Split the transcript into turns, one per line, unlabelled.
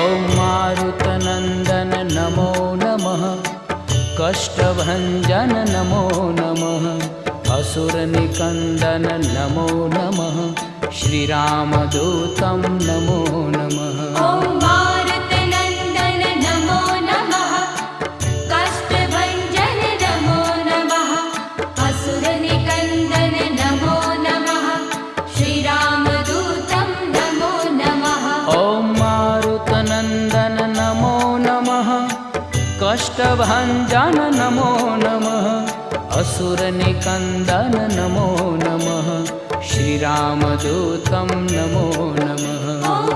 ॐ मारुतनन्दन नमो नमः, कष्टभञ्जन नमो नमः, असुरनिकन्दन नमो नमः, श्रीरामदूतं नमो नमः।
ॐ मारुतनन्दन नमो नमः, कष्टभञ्जन नमो नमः, असुरनिकन्दन नमो नमः, श्रीरामदूतं नमो नमः।
ॐ मारुतनन्दन नमो नमः, कष्टभञ्जन नमो नमः, असुरनिकन्दन नमो नमः, श्रीरामदूतं नमो नमः।